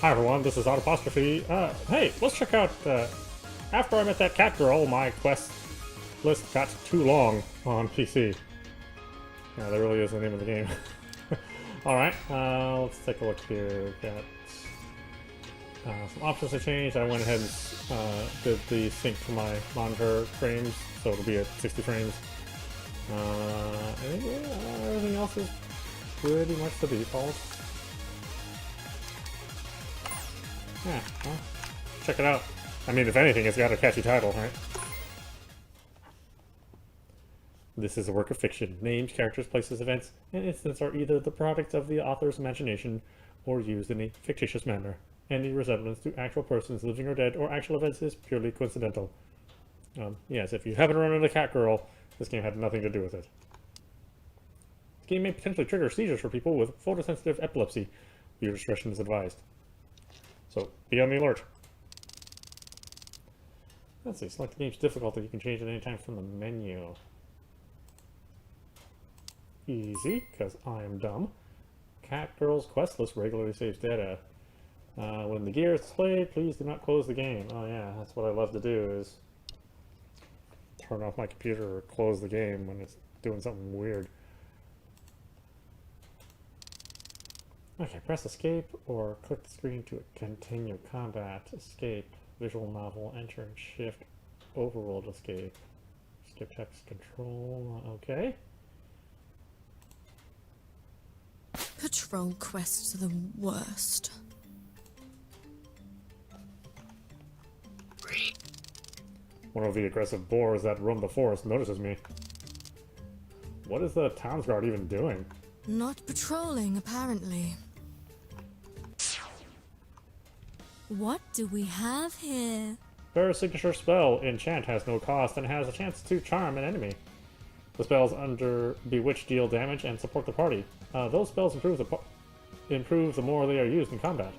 Hi everyone, this is Autopostrophe. Hey, let's check out, after I met that cat girl, my quest list got too long on PC. Yeah, that really is the name of the game. Alright, let's take a look here. We've got some options to change. I went ahead and did the sync to my monitor frames, so it'll be at 60 frames. Everything else is pretty much the default. Yeah, well, check it out. I mean, if anything, it's got a catchy title, right? This is a work of fiction. Names, characters, places, events, and incidents are either the product of the author's imagination or used in a fictitious manner. Any resemblance to actual persons, living or dead, or actual events is purely coincidental. Yes, if you happen to run into Catgirl, this game had nothing to do with it. This game may potentially trigger seizures for people with photosensitive epilepsy. Your discretion is advised. So, be on the alert. Let's see, select the game's difficulty. You can change it anytime from the menu. Easy, because I am dumb. Catgirl's quest list regularly saves data. When the gear is displayed, please do not close the game. Oh yeah, that's what I love to do, is turn off my computer or close the game when it's doing something weird. Okay, press escape or click the screen to continue combat. Escape, visual novel, enter and shift, overworld escape. Skip text control, okay. Patrol quests are the worst. One of the aggressive boars that roam the forest notices me. What is the town's guard even doing? Not patrolling, apparently. What do we have here? Bear's signature spell, Enchant, has no cost and has a chance to charm an enemy. The spells under Bewitch deal damage and support the party. Those spells improve the more they are used in combat.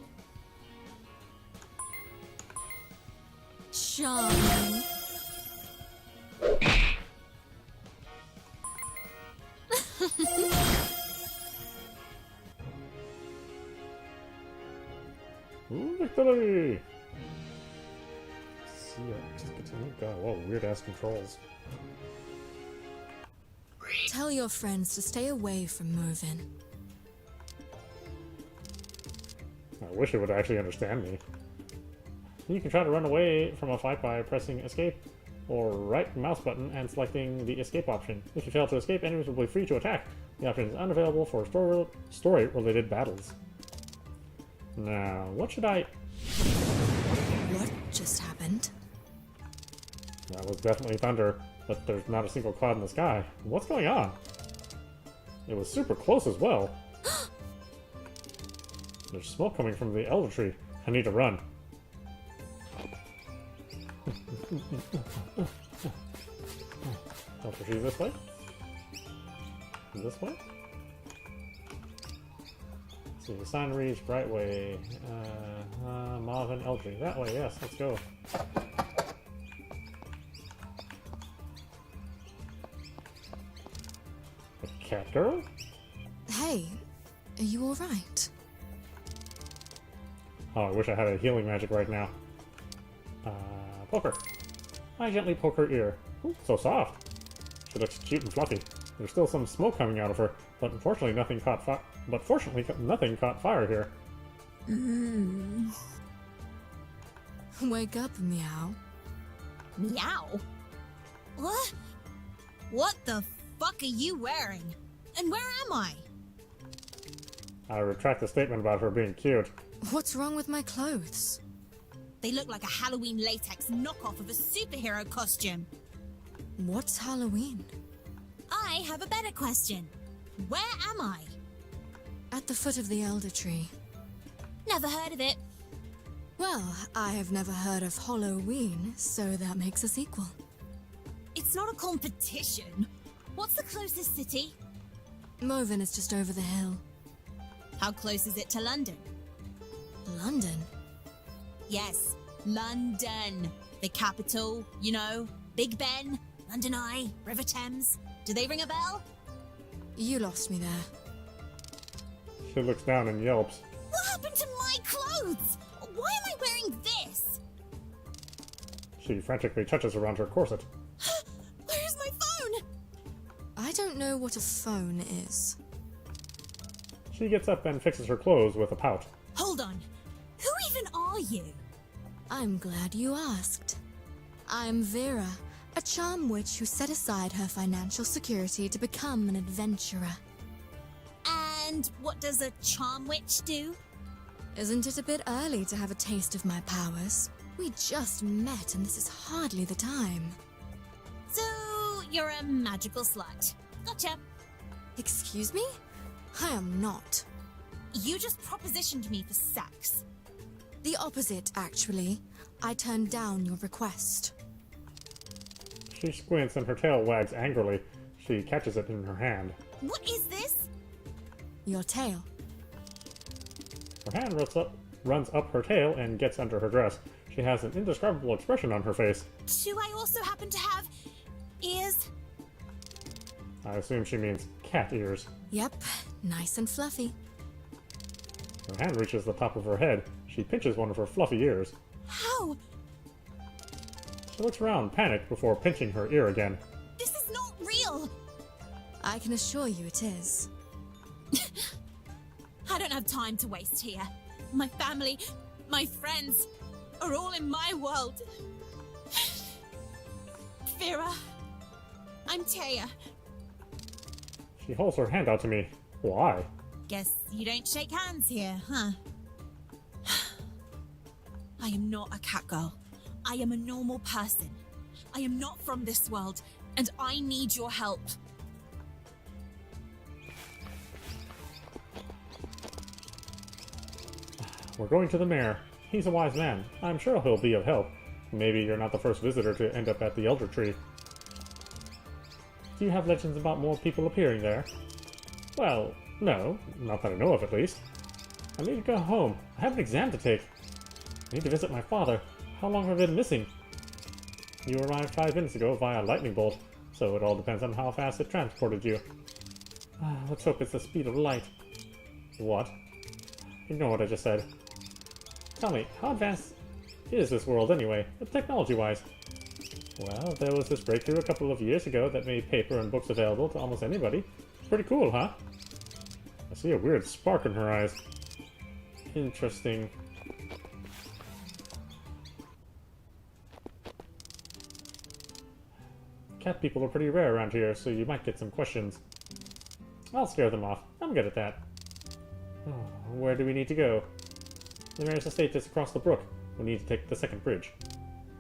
Charming. Ooh, victory! See ya. God, what weird ass controls. Tell your friends to stay away from Mervyn. I wish it would actually understand me. You can try to run away from a fight by pressing escape or right mouse button and selecting the escape option. If you fail to escape, enemies will be free to attack. The option is unavailable for story-related battles. Now, what should I... What just happened? That was definitely thunder, but there's not a single cloud in the sky. What's going on? It was super close as well. There's smoke coming from the elder tree. I need to run. Elder tree this way? This way? Let's see, the sign reads Brightway. Mauve and Elder tree. That way, yes, let's go. Cat girl? Hey, are you alright? Oh, I wish I had a healing magic right now. Poke her. I gently poke her ear. Ooh, so soft. She looks cute and fluffy. There's still some smoke coming out of her, but unfortunately nothing caught fire. But fortunately, nothing caught fire here. Wake up, meow. Meow? What? What the fuck are you wearing? And where am I? I retract the statement about her being cute. What's wrong with my clothes? They look like a Halloween latex knockoff of a superhero costume. What's Halloween? I have a better question. Where am I? At the foot of the elder tree. Never heard of it. Well, I have never heard of Halloween, so that makes us equal. It's not a competition. What's the closest city? Mervyn is just over the hill. How close is it to London? London? Yes, London. The capital, you know, Big Ben, London Eye, River Thames. Do they ring a bell? You lost me there. She looks down and yelps. What happened to my clothes? clothes! Why am I wearing this? She frantically touches around her corset. Where's my phone? I don't know what a phone is. She gets up and fixes her clothes with a pout. Hold on. Who even are you? I'm glad you asked. I'm Vera, a charm witch who set aside her financial security to become an adventurer. And what does a charm witch do? Isn't it a bit early to have a taste of my powers? We just met and this is hardly the time. So, you're a magical slut. Gotcha. Excuse me? I am not. You just propositioned me for sex. The opposite, actually. I turned down your request. She squints and her tail wags angrily. She catches it in her hand. What is this? Your tail. Her hand runs up her tail and gets under her dress. She has an indescribable expression on her face. Do I also happen to have ears? I assume she means cat ears. Yep, nice and fluffy. Her hand reaches the top of her head. She pinches one of her fluffy ears. How? She looks around, panicked, before pinching her ear again. This is not real! I can assure you it is. I don't have time to waste here. My family, my friends, are all in my world. Vera, I'm Taya. She holds her hand out to me. Why? Guess you don't shake hands here, huh? I am not a catgirl. I am a normal person. I am not from this world, and I need your help. We're going to the mayor. He's a wise man. I'm sure he'll be of help. Maybe you're not the first visitor to end up at the Elder Tree. Do you have legends about more people appearing there? Well, no. Not that I know of, at least. I need to go home. I have an exam to take. I need to visit my father. How long have I been missing? You arrived 5 minutes ago via lightning bolt, so it all depends on how fast it transported you. Let's hope it's the speed of light. What? Ignore what I just said. Tell me, how advanced is this world anyway, technology-wise? Well, there was this breakthrough a couple of years ago that made paper and books available to almost anybody. Pretty cool, huh? I see a weird spark in her eyes. Interesting. Cat people are pretty rare around here, so you might get some questions. I'll scare them off. I'm good at that. Oh, where do we need to go? The mayor's estate is across the brook. We need to take the second bridge.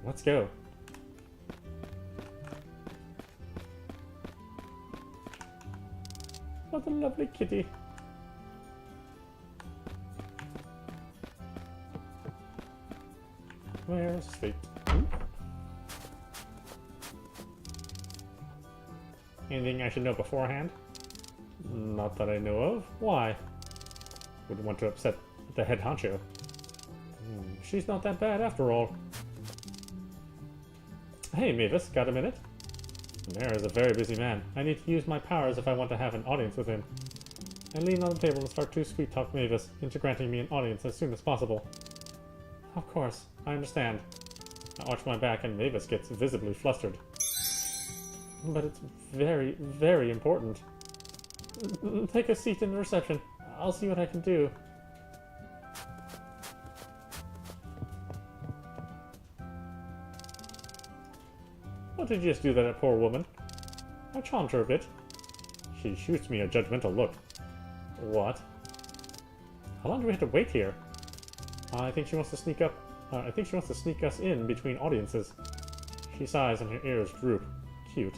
Let's go. What a lovely kitty. Mayor's estate. Anything I should know beforehand? Not that I know of. Why? Wouldn't want to upset the head honcho. She's not that bad after all. Hey, Mavis, got a minute? The mayor is a very busy man. I need to use my powers if I want to have an audience with him. I lean on the table and start to sweet-talk Mavis into granting me an audience as soon as possible. Of course, I understand. I arch my back and Mavis gets visibly flustered. But it's very, very important. Take a seat in the reception. I'll see what I can do. What did you just do to that poor woman? I charmed her a bit. She shoots me a judgmental look. What? How long do we have to wait here? I think she wants to sneak up. I think she wants to sneak us in between audiences. She sighs and her ears droop. Cute.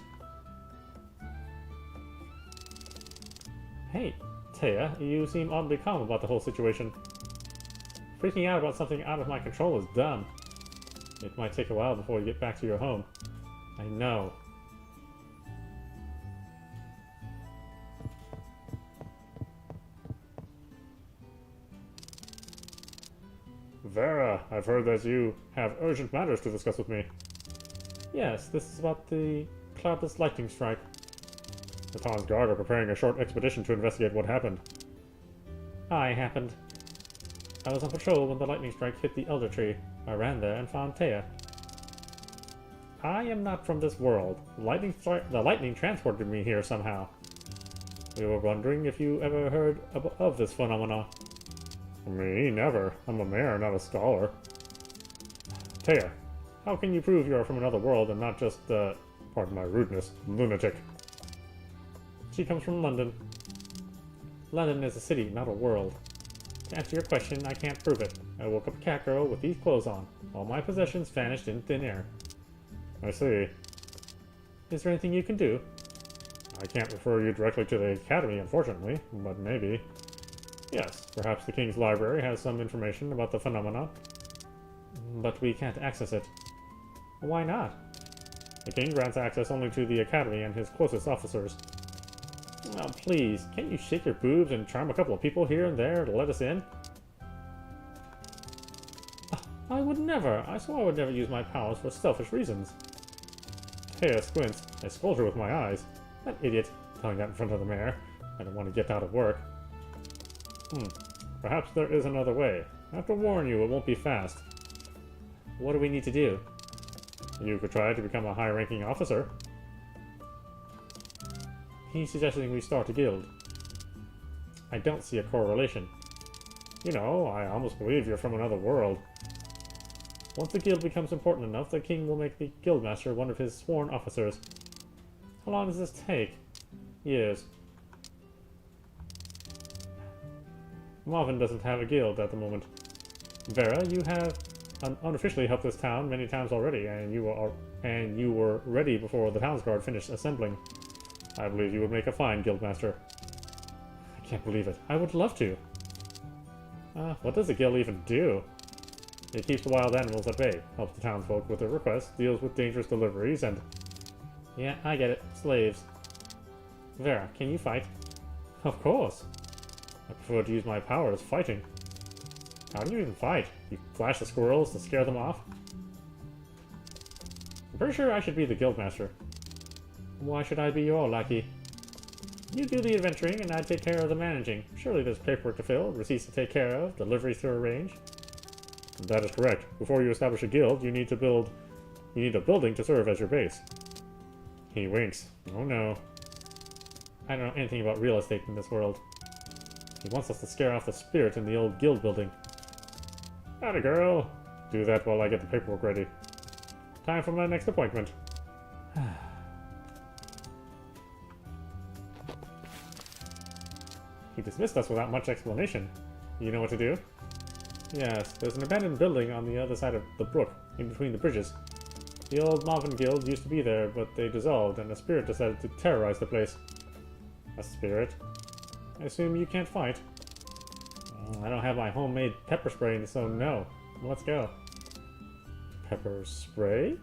Hey, Taya, you seem oddly calm about the whole situation. Freaking out about something out of my control is dumb. It might take a while before you get back to your home. I know. Vera, I've heard that you have urgent matters to discuss with me. Yes, this is about the cloudless lightning strike. The town's guard are preparing a short expedition to investigate what happened. I happened. I was on patrol when the lightning strike hit the elder tree. I ran there and found Taya. I am not from this world. The lightning transported me here somehow. We were wondering if you ever heard of this phenomena. Me? Never. I'm a mayor, not a scholar. Taya, how can you prove you are from another world and not just, pardon my rudeness, lunatic? She comes from London. London is a city, not a world. To answer your question, I can't prove it. I woke up a catgirl with these clothes on. All my possessions vanished in thin air. I see. Is there anything you can do? I can't refer you directly to the academy, unfortunately, but maybe. Yes, perhaps the King's Library has some information about the phenomena. But we can't access it. Why not? The King grants access only to the academy and his closest officers. Oh, please, can't you shake your boobs and charm a couple of people here and there to let us in? I would never. I swore I would never use my powers for selfish reasons. Taya squints. I scold her with my eyes. That idiot, telling that in front of the mayor. I don't want to get out of work. Perhaps there is another way. I have to warn you, it won't be fast. What do we need to do? You could try to become a high-ranking officer. He's suggesting we start a guild. I don't see a correlation. You know, I almost believe you're from another world. Once the guild becomes important enough, the king will make the guildmaster one of his sworn officers. How long does this take? Years. Marvin doesn't have a guild at the moment. Vera, you have unofficially helped this town many times already, and you were ready before the town's guard finished assembling. I believe you would make a fine guildmaster. I can't believe it. I would love to. What does a guild even do? It keeps the wild animals at bay, helps the townsfolk with their requests, deals with dangerous deliveries, and... Yeah, I get it. Slaves. Vera, can you fight? Of course. I prefer to use my powers fighting. How do you even fight? You flash the squirrels to scare them off? I'm pretty sure I should be the guildmaster. Why should I be your lackey? You do the adventuring and I take care of the managing. Surely there's paperwork to fill, receipts to take care of, deliveries to arrange. That is correct. Before you establish a guild, you need a building to serve as your base. He winks. Oh no. I don't know anything about real estate in this world. He wants us to scare off the spirit in the old guild building. Howdy, girl. Do that while I get the paperwork ready. Time for my next appointment. He dismissed us without much explanation. You know what to do? Yes, there's an abandoned building on the other side of the brook, in between the bridges. The old Marvin Guild used to be there, but they dissolved, and a spirit decided to terrorize the place. A spirit? I assume you can't fight? I don't have my homemade pepper spray, so no. Let's go. Pepper spray?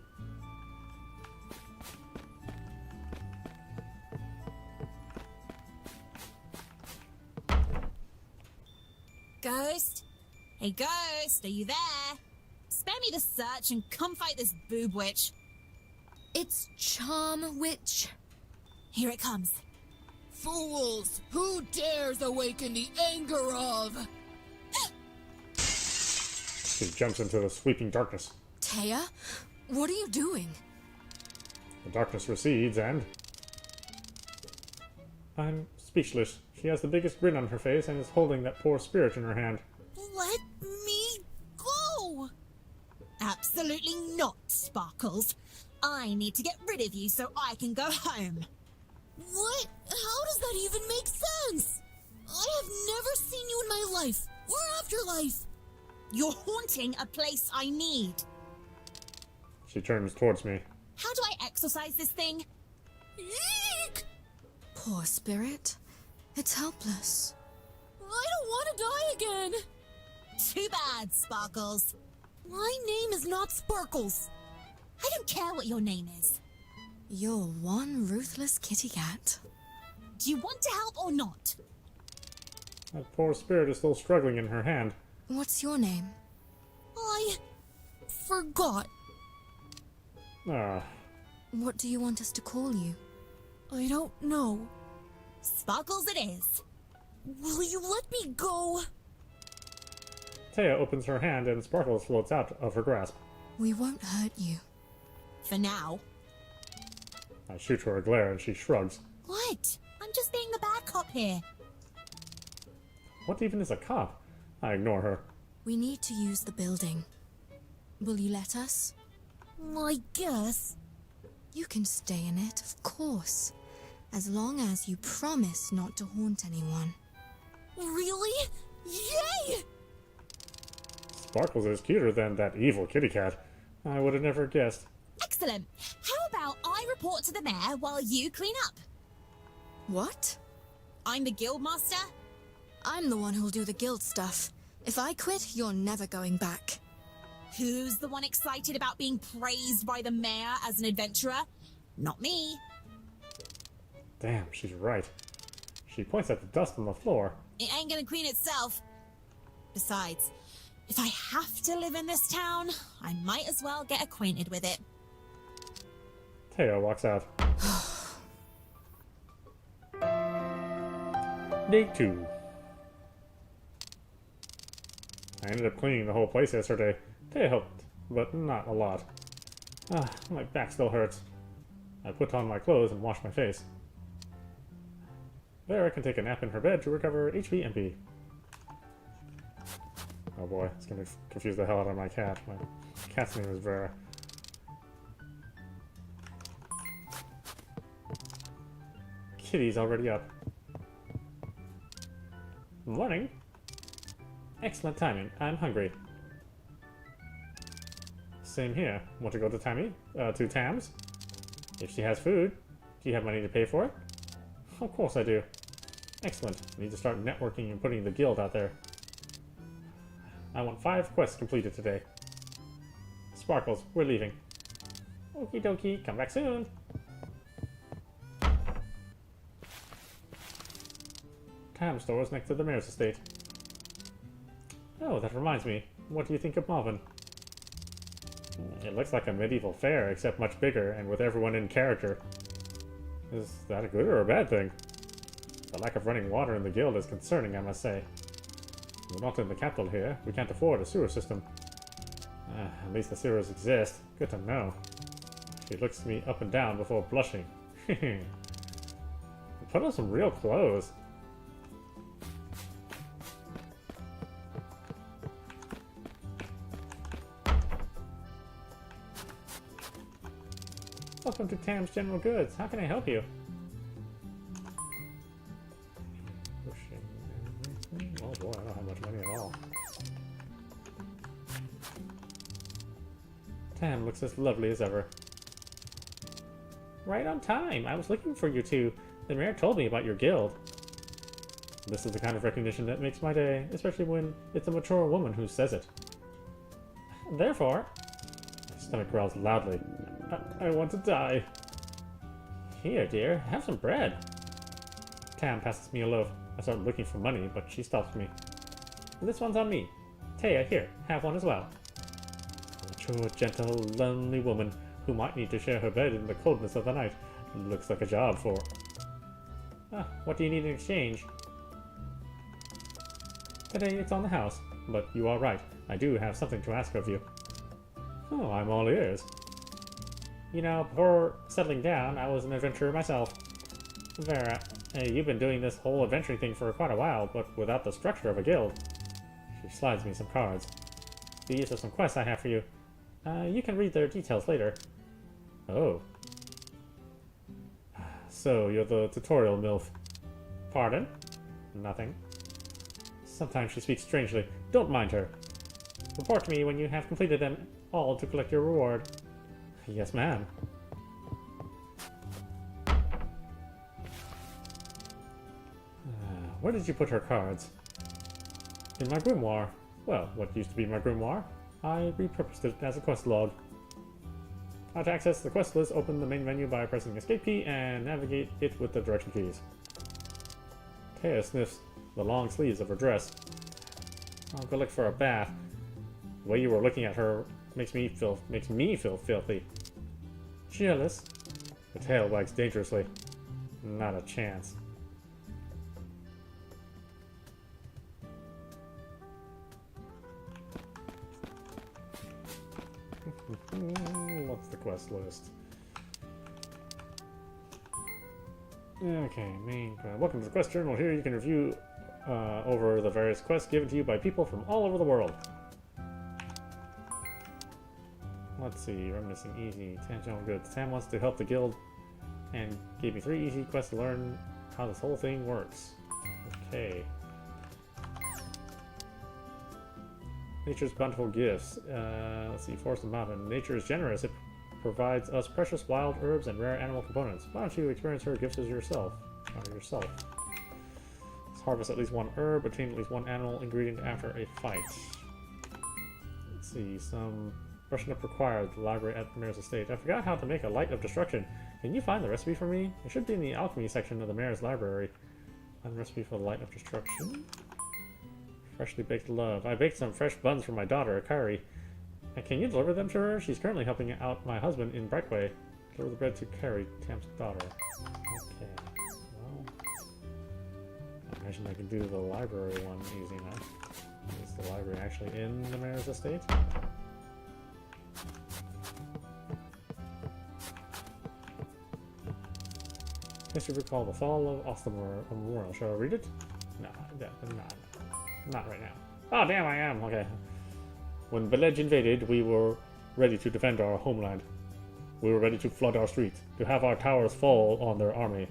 Ghost? Hey, Ghost, are you there? Spare me the search and come fight this boob witch. It's Charm Witch. Here it comes. Fools! Who dares awaken the anger of... She jumps into the sweeping darkness. Taya, what are you doing? The darkness recedes and... I'm speechless. She has the biggest grin on her face and is holding that poor spirit in her hand. Let me go! Absolutely not, Sparkles. I need to get rid of you so I can go home. What? How does that even make sense? I have never seen you in my life, or afterlife. You're haunting a place I need. She turns towards me. How do I exorcise this thing? Eek! Poor spirit. It's helpless. I don't want to die again. Too bad, Sparkles. My name is not Sparkles. I don't care what your name is. You're one ruthless kitty cat. Do you want to help or not? That poor spirit is still struggling in her hand. What's your name? I forgot. Ah. What do you want us to call you? I don't know. Sparkles it is. Will you let me go? Taya opens her hand and Sparkles floats out of her grasp. We won't hurt you. For now. I shoot her a glare and she shrugs. What? I'm just being the bad cop here. What even is a cop? I ignore her. We need to use the building. Will you let us? I guess. You can stay in it, of course. As long as you promise not to haunt anyone. Really? Yay! Sparkles is cuter than that evil kitty cat. I would have never guessed. Excellent. How about I report to the mayor while you clean up? What? I'm the guildmaster. I'm the one who'll do the guild stuff. If I quit, you're never going back. Who's the one excited about being praised by the mayor as an adventurer? Not me. Damn, she's right. She points at the dust on the floor. It ain't gonna clean itself. Besides, if I have to live in this town, I might as well get acquainted with it. Taya walks out. Day 2. I ended up cleaning the whole place yesterday. Taya helped, but not a lot. My back still hurts. I put on my clothes and wash my face. Vera can take a nap in her bed to recover HP MP. Oh boy, it's gonna confuse the hell out of my cat. My cat's name is Vera. Kitty's already up. Morning. Excellent timing. I'm hungry. Same here. Want to go to to Tam's? If she has food, do you have money to pay for it? Of course I do. Excellent. I need to start networking and putting the guild out there. I want 5 quests completed today. Sparkles, we're leaving. Okie dokie, come back soon. Tam store is next to the mayor's estate. Oh, that reminds me. What do you think of Marvin? It looks like a medieval fair, except much bigger and with everyone in character. Is that a good or a bad thing? The lack of running water in the guild is concerning, I must say. We're not in the capital here. We can't afford a sewer system. At least the sewers exist. Good to know. She looks me up and down before blushing. Put on some real clothes. Welcome to Tam's General Goods. How can I help you? Oh boy, I don't have much money at all. Tam looks as lovely as ever. Right on time. I was looking for you two. The mayor told me about your guild. This is the kind of recognition that makes my day, especially when it's a mature woman who says it. Therefore, my stomach growls loudly. I want to die. Here, dear, have some bread. Tam passes me a loaf. I start looking for money, but she stops me. This one's on me. Taya, here, have one as well. A mature, gentle, lonely woman who might need to share her bed in the coldness of the night. Looks like a job for... what do you need in exchange? Today it's on the house, but you are right. I do have something to ask of you. Oh, I'm all ears. You know, before settling down, I was an adventurer myself. Vera, you've been doing this whole adventuring thing for quite a while, but without the structure of a guild. She slides me some cards. These are some quests I have for you. You can read their details later. Oh. So, you're the tutorial MILF. Pardon? Nothing. Sometimes she speaks strangely. Don't mind her. Report to me when you have completed them all to collect your reward. Yes, ma'am. Where did you put her cards? In my grimoire. Well, what used to be my grimoire, I repurposed it as a quest log. How to access the quest list, open the main menu by pressing Escape key and navigate it with the direction keys. Taya sniffs the long sleeves of her dress. I'll go look for a bath. The way you were looking at her makes me feel filthy. Jealous? The tail wags dangerously. Not a chance. What's the quest list? Okay, main quest. Welcome to the quest journal. Here you can review over the various quests given to you by people from all over the world. Let's see, reminiscing easy, tangential goods. Sam wants to help the guild and gave me 3 easy quests to learn how this whole thing works. Okay. Nature's bountiful gifts. Let's see, forest and mountain. Nature is generous. It provides us precious wild herbs and rare animal components. Why don't you experience her gifts as yourself? Let's harvest at least 1 herb, obtain at least 1 animal ingredient after a fight. Let's see, some brushing up required. The library at the mayor's estate. I forgot how to make a light of destruction. Can you find the recipe for me? It should be in the alchemy section of the mayor's library. Find the recipe for the light of destruction. Freshly baked love. I baked some fresh buns for my daughter, Kari. Can you deliver them to her? She's currently helping out my husband in Brightway. Deliver the bread to Kari, Tam's daughter. Okay. Well, I imagine I can do the library one easy enough. Is the library actually in the mayor's estate? History recall the fall of Ostamore Memorial. Shall I read it? No, not right now. Oh, damn, I am. Okay. When Belej invaded, we were ready to defend our homeland. We were ready to flood our streets, to have our towers fall on their army.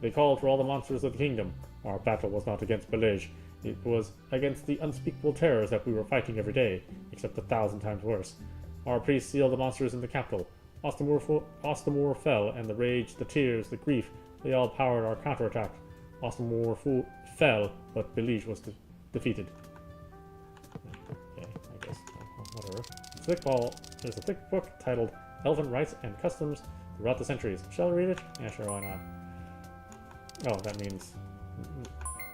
They called for all the monsters of the kingdom. Our battle was not against Belej. It was against the unspeakable terrors that we were fighting every day, except 1,000 times worse. Our priests sealed the monsters in the capital. Ostamore fell, and the rage, the tears, the grief, they all powered our counterattack. Ostamore fell, but Belej was defeated. Okay, I guess. Whatever. There's a thick book titled Elven Rights and Customs Throughout the Centuries. Shall I read it? Yeah, sure, why not? Oh, that means...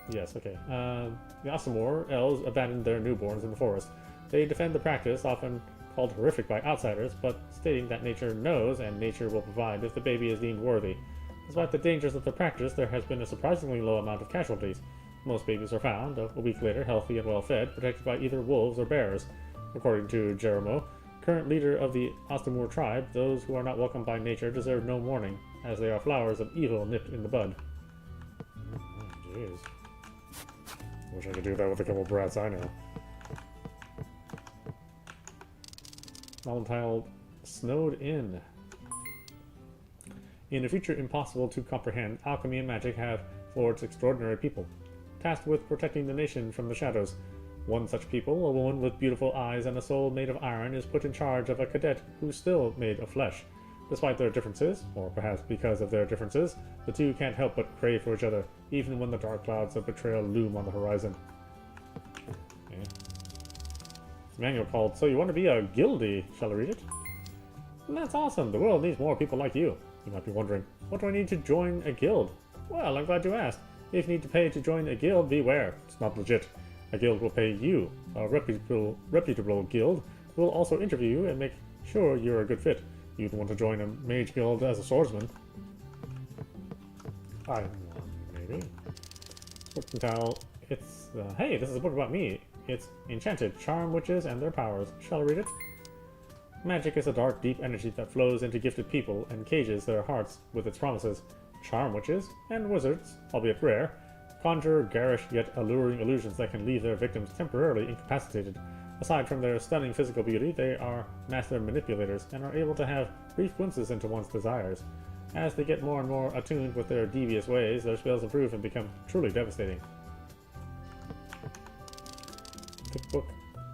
Yes, okay. The Ostamore elves abandoned their newborns in the forest. They defend the practice, often called horrific by outsiders, but stating that nature knows and nature will provide if the baby is deemed worthy. Despite the dangers of the practice, there has been a surprisingly low amount of casualties. Most babies are found, a week later, healthy and well-fed, protected by either wolves or bears. According to Jeromo, current leader of the Ostamore tribe, those who are not welcomed by nature deserve no mourning, as they are flowers of evil nipped in the bud. Oh, jeez. Wish I could do that with a couple brats I know. Novel titled Snowed In. In a future impossible to comprehend, alchemy and magic have forged extraordinary people, tasked with protecting the nation from the shadows. One such people, a woman with beautiful eyes and a soul made of iron, is put in charge of a cadet who's still made of flesh. Despite their differences, or perhaps because of their differences, the two can't help but crave for each other, even when the dark clouds of betrayal loom on the horizon. Okay. It's a manual called So You Want to Be a Guildie. Shall I read it? That's awesome. The world needs more people like you. You might be wondering, what do I need to join a guild? Well, I'm glad you asked. If you need to pay to join a guild, beware. It's not legit. A guild will pay you, a reputable guild, who will also interview you and make sure you're a good fit. You'd want to join a mage guild as a swordsman. Maybe. Book title. It's, hey, this is a book about me. It's Enchanted, Charm Witches and Their Powers. Shall I read it? Magic is a dark, deep energy that flows into gifted people and cages their hearts with its promises. Charm witches, and wizards, albeit rare, conjure garish yet alluring illusions that can leave their victims temporarily incapacitated. Aside from their stunning physical beauty, they are master manipulators and are able to have brief glimpses into one's desires. As they get more and more attuned with their devious ways, their spells improve and become truly devastating. The book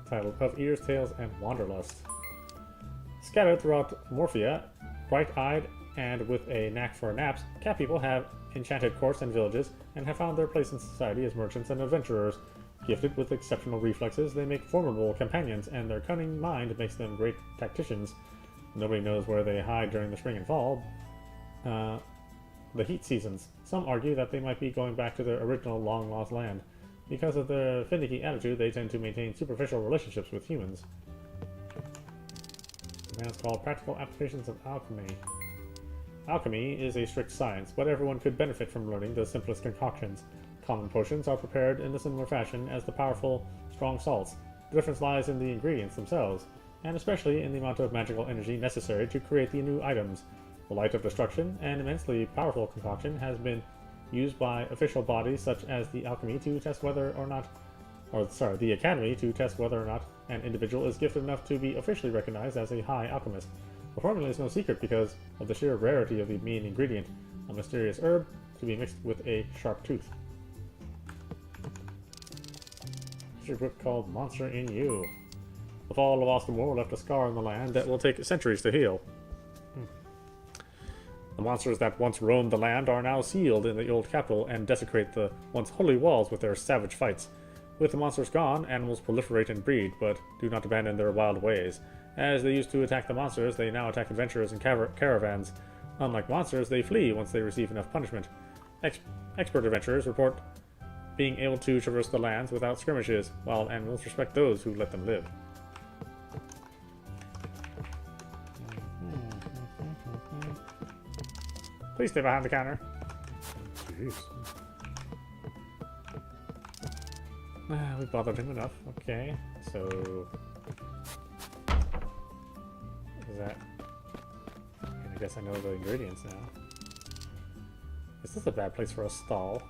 titled Of Ears, Tales, and Wanderlust. Scattered throughout Morphia, bright-eyed and with a knack for naps, cat people have enchanted courts and villages and have found their place in society as merchants and adventurers. Gifted with exceptional reflexes, they make formidable companions, and their cunning mind makes them great tacticians. Nobody knows where they hide during the spring and fall. The heat seasons. Some argue that they might be going back to their original long-lost land. Because of their finicky attitude, they tend to maintain superficial relationships with humans. And it's called Practical Applications of Alchemy. Alchemy is a strict science, but everyone could benefit from learning the simplest concoctions. Common potions are prepared in a similar fashion as the powerful, strong salts. The difference lies in the ingredients themselves. and especially in the amount of magical energy necessary to create the new items. The Light of Destruction, an immensely powerful concoction, has been used by official bodies such as the Alchemy to test whether or not, the Academy to test whether or not an individual is gifted enough to be officially recognized as a high alchemist. The formula is no secret because of the sheer rarity of the main ingredient, a mysterious herb to be mixed with a sharp tooth. Here's your book called Monster in You. The fall of Austin War left a scar in the land that will take centuries to heal. The monsters that once roamed the land are now sealed in the old capital and desecrate the once holy walls with their savage fights. With the monsters gone, animals proliferate and breed, but do not abandon their wild ways. As they used to attack the monsters, they now attack adventurers and caravans. Unlike monsters, they flee once they receive enough punishment. Expert adventurers report being able to traverse the lands without skirmishes, while animals respect those who let them live. Please stay behind the counter. Jeez. We bothered him enough. Okay, so... Is that... I guess I know the ingredients now. Is this a bad place for a stall?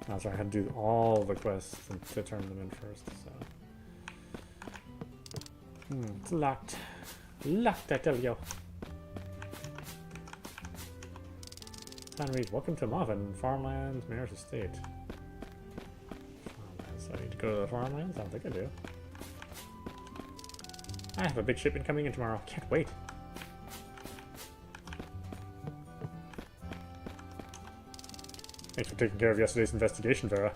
Oh, sorry, I had to do all the quests to turn them in first, so... it's locked. Locked, I tell you. Time to read. Welcome to Marvin, Farmlands, Mayor's Estate. Farmlands. So I need to go to the farmlands? I don't think I do. I have a big shipment coming in tomorrow. Can't wait. Thanks for taking care of yesterday's investigation, Vera.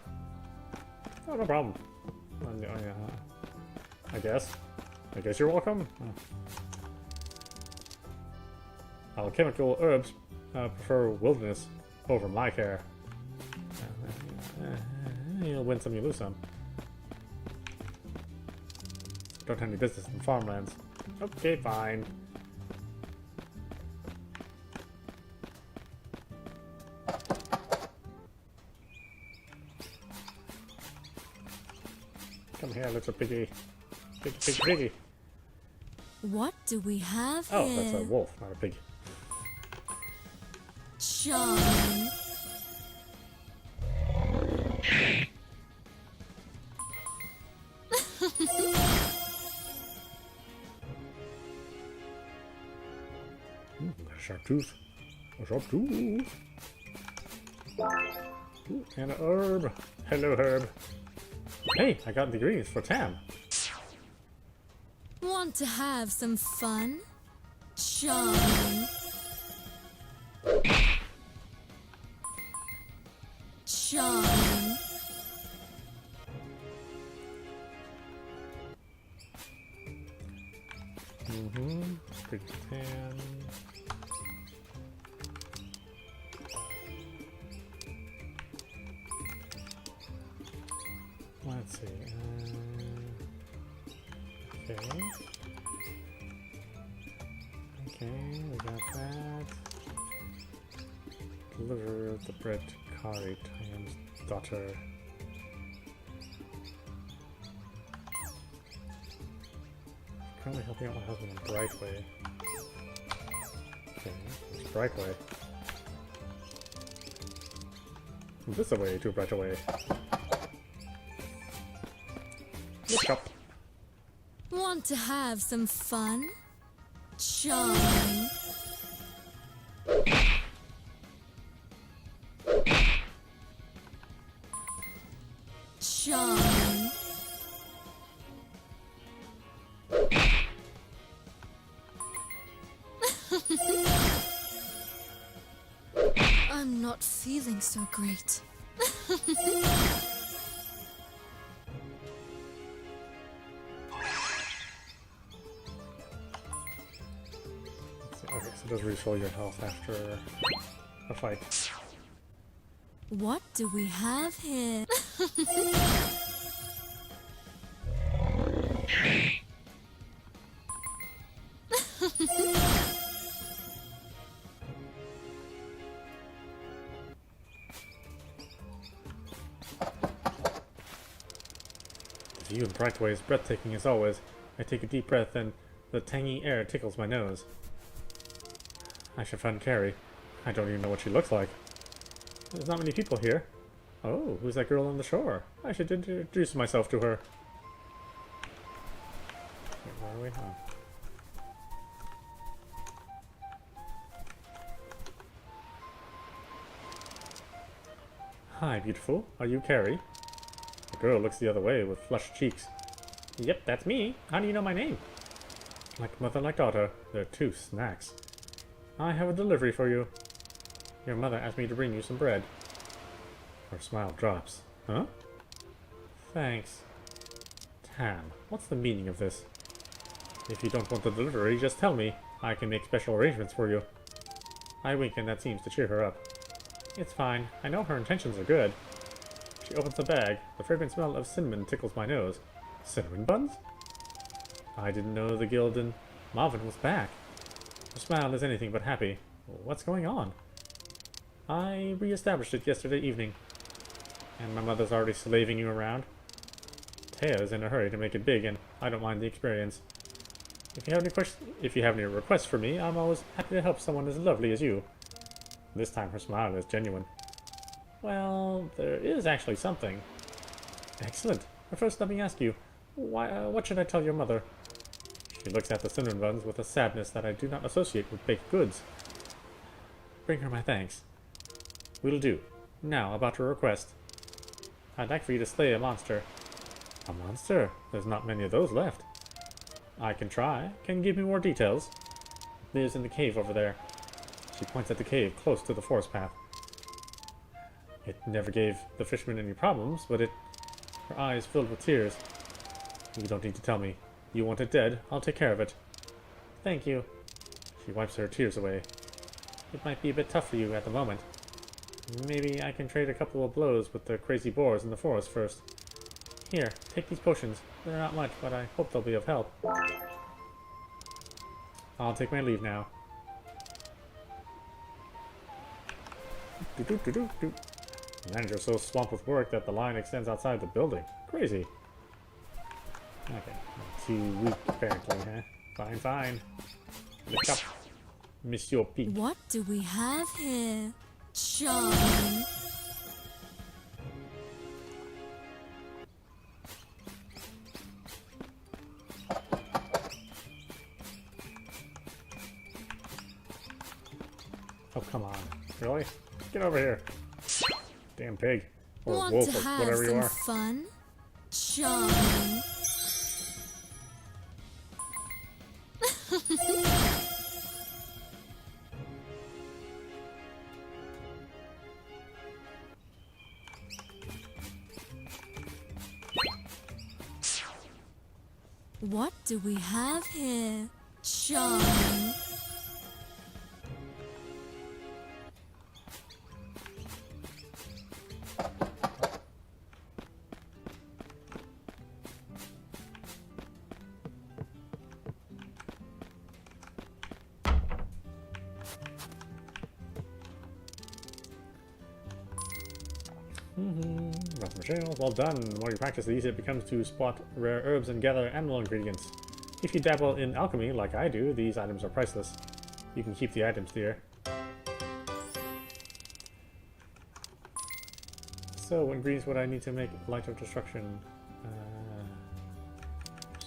Oh, no problem. I guess. I guess you're welcome. Alchemical herbs prefer wilderness over my care. You'll win some, you lose some. Don't have any business in farmlands. Okay, fine. Come here, little piggy. Piggy. What do we have Oh, here? that's a wolf, not a pig. Charming. A sharp tooth. A sharp tooth. Ooh, and an herb. Hello, herb. Hey, I got the ingredients for Tam. Want to have some fun? Charming. Charming. Big Tam. Let's see. Okay. Okay, we got that. Deliver the bread to Kari, Tam's daughter. Currently helping out my husband in Brightway. Okay, it's Brightway. This away to Brightway. Look up. Want to have some fun? Charming. Charming. I'm not feeling so great. Okay, so it does refill your health after a fight. What do we have here? view in Brightway is breathtaking as always. I take a deep breath and the tangy air tickles my nose. I should find Carrie. I don't even know what she looks like. There's not many people here. Oh, who's that girl on the shore? I should introduce myself to her. Where are we? Oh. Hi, beautiful. Are you Carrie? The girl looks the other way with flushed cheeks. Yep, that's me. How do you know my name? Like mother, like daughter. There are 2 snacks. I have a delivery for you. Your mother asked me to bring you some bread. Her smile drops. Huh? Thanks. Tam, what's the meaning of this? If you don't want the delivery, just tell me. I can make special arrangements for you. I wink and that seems to cheer her up. It's fine. I know her intentions are good. She opens the bag. The fragrant smell of cinnamon tickles my nose. Cinnamon buns? I didn't know the guild in Marvin was back. Her smile is anything but happy. What's going on? I re-established it yesterday evening. And my mother's already slaving you around. Taya is in a hurry to make it big, and I don't mind the experience. If you have any requests for me, I'm always happy to help someone as lovely as you. This time her smile is genuine. Well, there is actually something. Excellent. But first let me ask you, what should I tell your mother? She looks at the cinnamon buns with a sadness that I do not associate with baked goods. Bring her my thanks. Will do. Now, about your request. I'd like for you to slay a monster. A monster? There's not many of those left. I can try. Can you give me more details? Lives in the cave over there. She points at the cave close to the forest path. It never gave the fisherman any problems, but her eyes filled with tears. You don't need to tell me. You want it dead, I'll take care of it. Thank you. She wipes her tears away. It might be a bit tough for you at the moment. Maybe I can trade a couple of blows with the crazy boars in the forest first. Here, take these potions. They're not much, but I hope they'll be of help. I'll take my leave now. The manager's so swamped with work that the line extends outside the building. Crazy. Okay, 2 weeks apparently, huh? Fine, fine. Lick up, Monsieur P. What do we have here? Charming. Oh, come on. Really? Get over here. Damn pig. Or Want wolf, to or have whatever you some are. fun? Charming. What do we have here? Charming. Well done. The more you practice, the easier it becomes to spot rare herbs and gather animal ingredients. If you dabble in alchemy like I do, these items are priceless. You can keep the items, dear. So, what ingredients would I need to make Light of Destruction?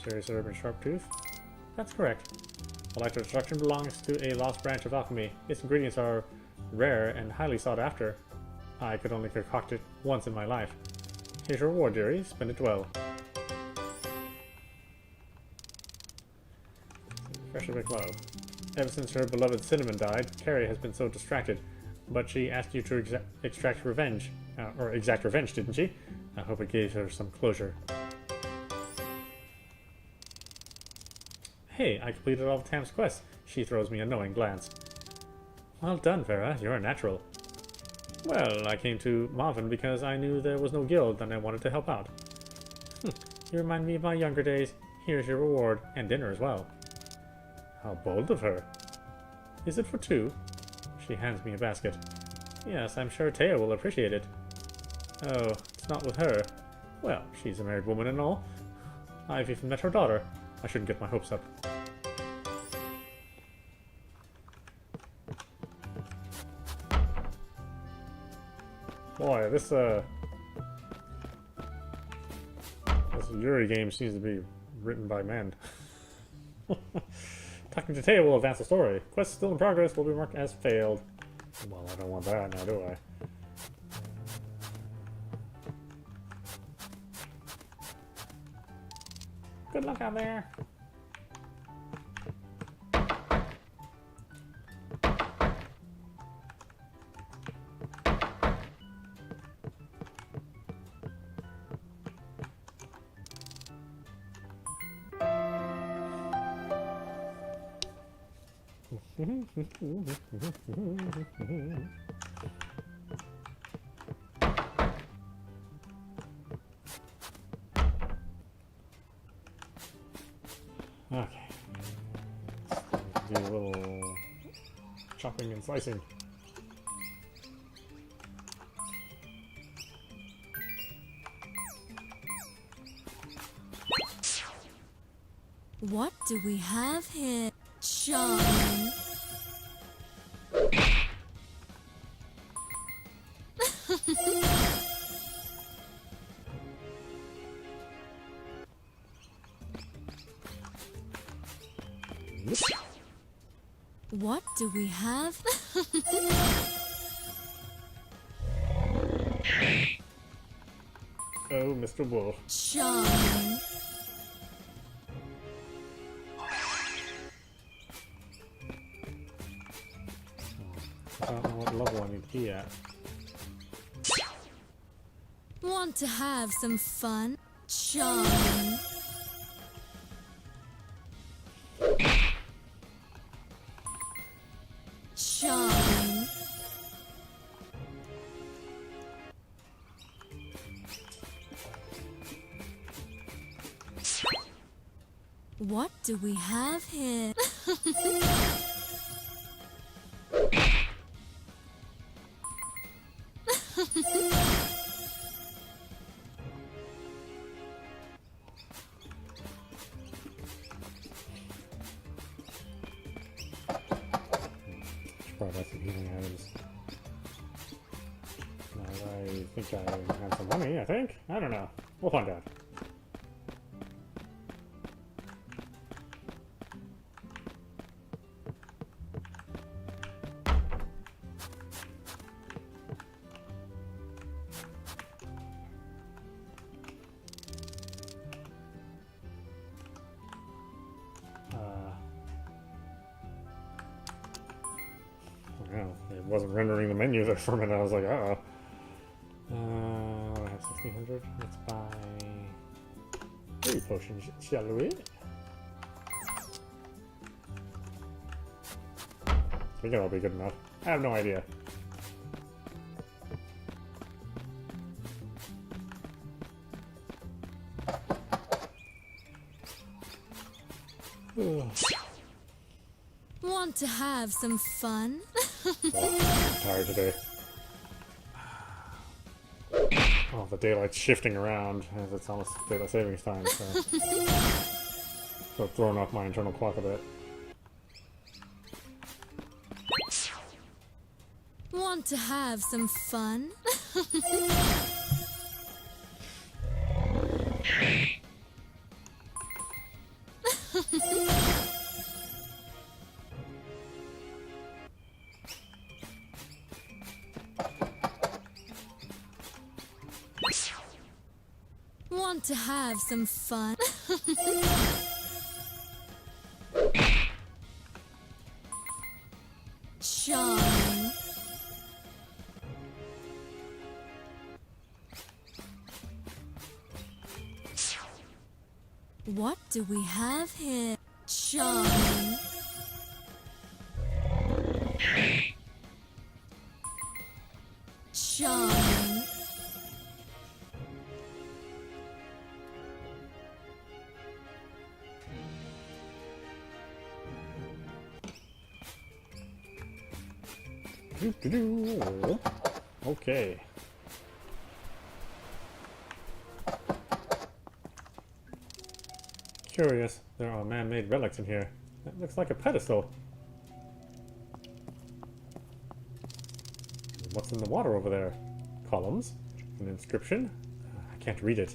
Serious herb and sharp tooth? That's correct. The Light of Destruction belongs to a lost branch of alchemy. Its ingredients are rare and highly sought after. I could only concoct it once in my life. Here's your reward, Yuri. Spend it well. Freshly baked love. Ever since her beloved Cinnamon died, Carrie has been so distracted. But she asked you to extract revenge. Or exact revenge, didn't she? I hope it gave her some closure. Hey, I completed all of Tam's quests. She throws me a knowing glance. Well done, Vera. You're a natural. Well, I came to Marvin because I knew there was no guild and I wanted to help out. You remind me of my younger days. Here's your reward, and dinner as well. How bold of her. Is it for 2? She hands me a basket. Yes, I'm sure Taya will appreciate it. Oh, it's not with her. Well, she's a married woman and all. I've even met her daughter. I shouldn't get my hopes up. Boy, this Yuri game seems to be written by men. Talking to Taya will advance the story. Quest still in progress will be marked as failed. Well, I don't want that now, do I? Good luck out there. Okay. Let's do a little chopping and slicing. What do we have here? Charming. What do we have? Oh, Mr. Wolf. Charming. I don't know what level I need to be at. Want to have some fun? Charming. Charming. What do we have here? Probably got some healing items. Now I think I have some money, I think. I don't know. We'll find out. Well, it wasn't rendering the menu there for a minute. I was like, uh-oh. I have 1600. Let's buy 3 potions, shall we? I think that'll be good enough. I have no idea. Ugh. Want to have some fun? I'm tired today. Oh, the daylight's shifting around as it's almost daylight savings time, so throwing off my internal clock a bit. Want to have some fun? Want to have some fun? Charming. What do we have here? Charming. Charming. Doo-doo-doo. Okay. Curious, there are man-made relics in here. That looks like a pedestal. What's in the water over there? Columns? An inscription? I can't read it.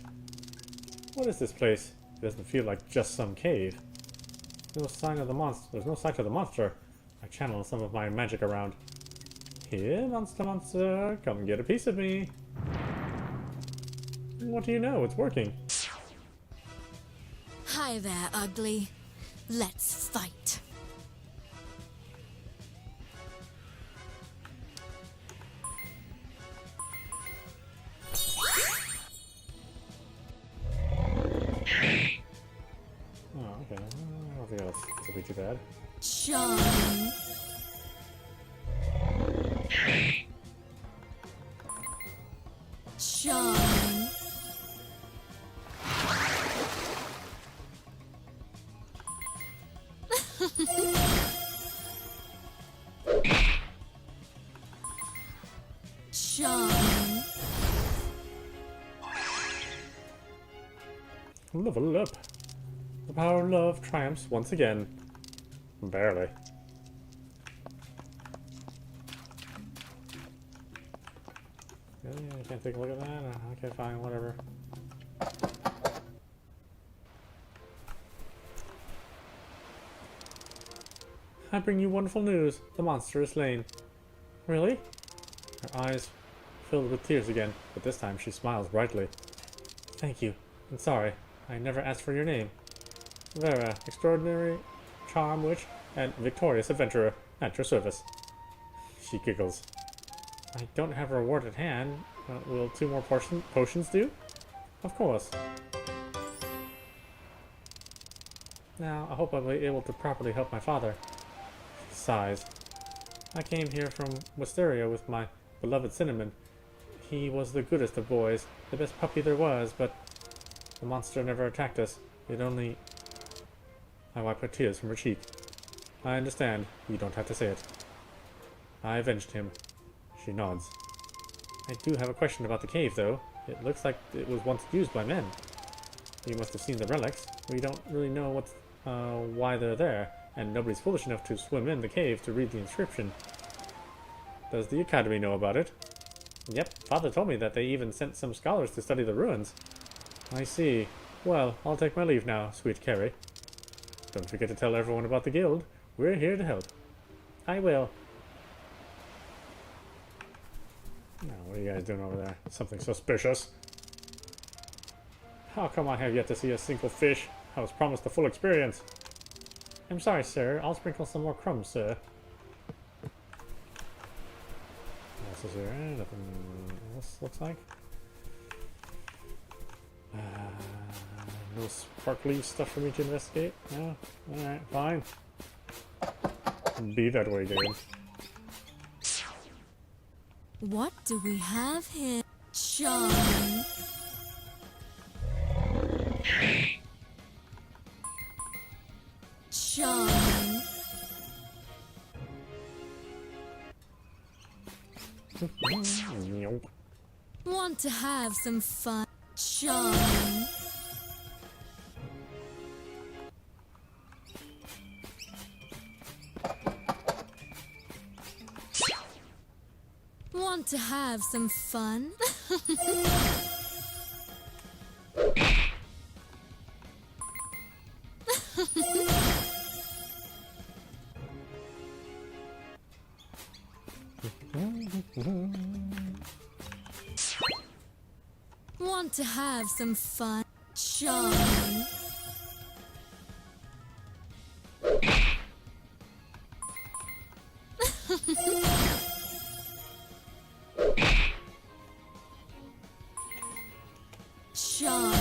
What is this place? It doesn't feel like just some cave. No sign of the monster. There's no sign of the monster. I channel some of my magic around. Here, monster, come get a piece of me. What do you know? It's working. Hi there, ugly. Let's fight. Oh, okay. I don't think that'll be too bad. Charm. Charm. Charm. Level up. The power of love triumphs once again. Barely. Really? I can't take a look at that? Okay, fine, whatever. I bring you wonderful news. The monster is slain. Really? Her eyes filled with tears again, but this time she smiles brightly. Thank you. I'm sorry. I never asked for your name. Vera, extraordinary charm witch and victorious adventurer, at your service. She giggles. I don't have a reward at hand. Will 2 more potions do? Of course. Now, I hope I'll be able to properly help my father. She sighs. I came here from Wisteria with my beloved Cinnamon. He was the goodest of boys, the best puppy there was, but the monster never attacked us. It only... I wipe her tears from her cheek. I understand. You don't have to say it. I avenged him. She nods. I do have a question about the cave, though. It looks like it was once used by men. You must have seen the relics. We don't really know why they're there, and nobody's foolish enough to swim in the cave to read the inscription. Does the Academy know about it? Yep, Father told me that they even sent some scholars to study the ruins. I see. Well, I'll take my leave now, sweet Carrie. Don't forget to tell everyone about the guild. We're here to help. I will. Now, what are you guys doing over there? Something suspicious. How come I have yet to see a single fish? I was promised the full experience. I'm sorry, sir. I'll sprinkle some more crumbs, sir. What else is here? Nothing else looks like. No sparkly stuff for me to investigate? No? Alright, fine. Be that way, game. What do we have here? Charm. Charm. Want to have some fun? Charm. Want to have some fun? Want to have some fun? Charm. Charm.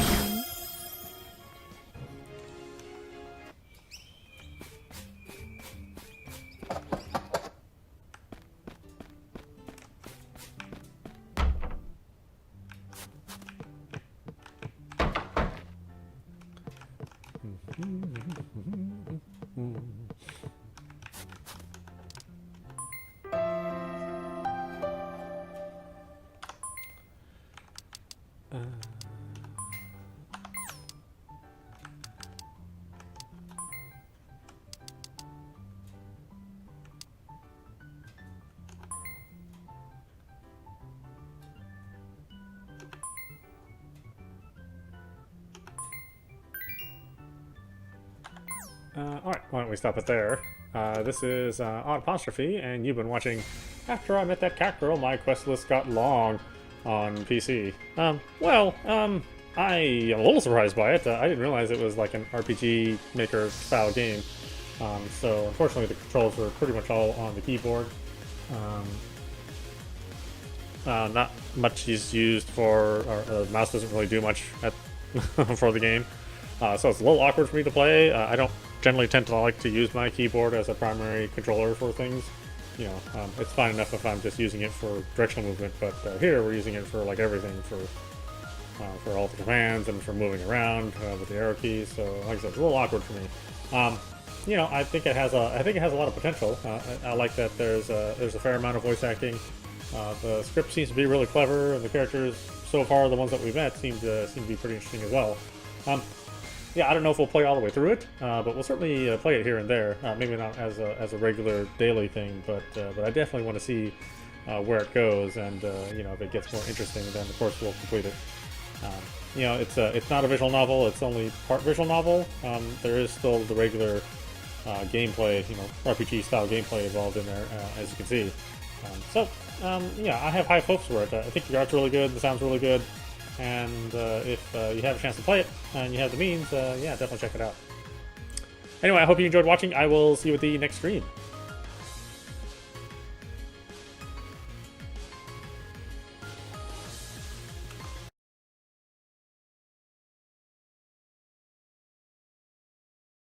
Alright, why don't we stop it there? This is Odd Apostrophe, and you've been watching After I Met That Catgirl, my quest list got long on PC. I am a little surprised by it. I didn't realize it was like an RPG Maker style game. So unfortunately the controls were pretty much all on the keyboard. Not much is used for, or the mouse doesn't really do much for the game. So it's a little awkward for me to play. I don't generally tend to like to use my keyboard as a primary controller for things. You know, it's fine enough if I'm just using it for directional movement, but here we're using it for like everything, for all the commands and for moving around with the arrow keys. So like I said, it's a little awkward for me. You know, I think it has a lot of potential. I like that there's a fair amount of voice acting. The script seems to be really clever, and the characters so far, the ones that we've met, seem to be pretty interesting as well. Yeah, I don't know if we'll play all the way through it, but we'll certainly play it here and there. Maybe not as a regular daily thing, but I definitely want to see where it goes, and you know, if it gets more interesting, then of course we'll complete it. You know, it's not a visual novel; it's only part visual novel. There is still the regular gameplay, you know, RPG style gameplay involved in there, as you can see. Yeah, I have high hopes for it. I think the art's really good, the sound's really good, and if you have a chance to play it and you have the means, yeah, definitely check it out. Anyway, I hope you enjoyed watching. I will see you at the next stream.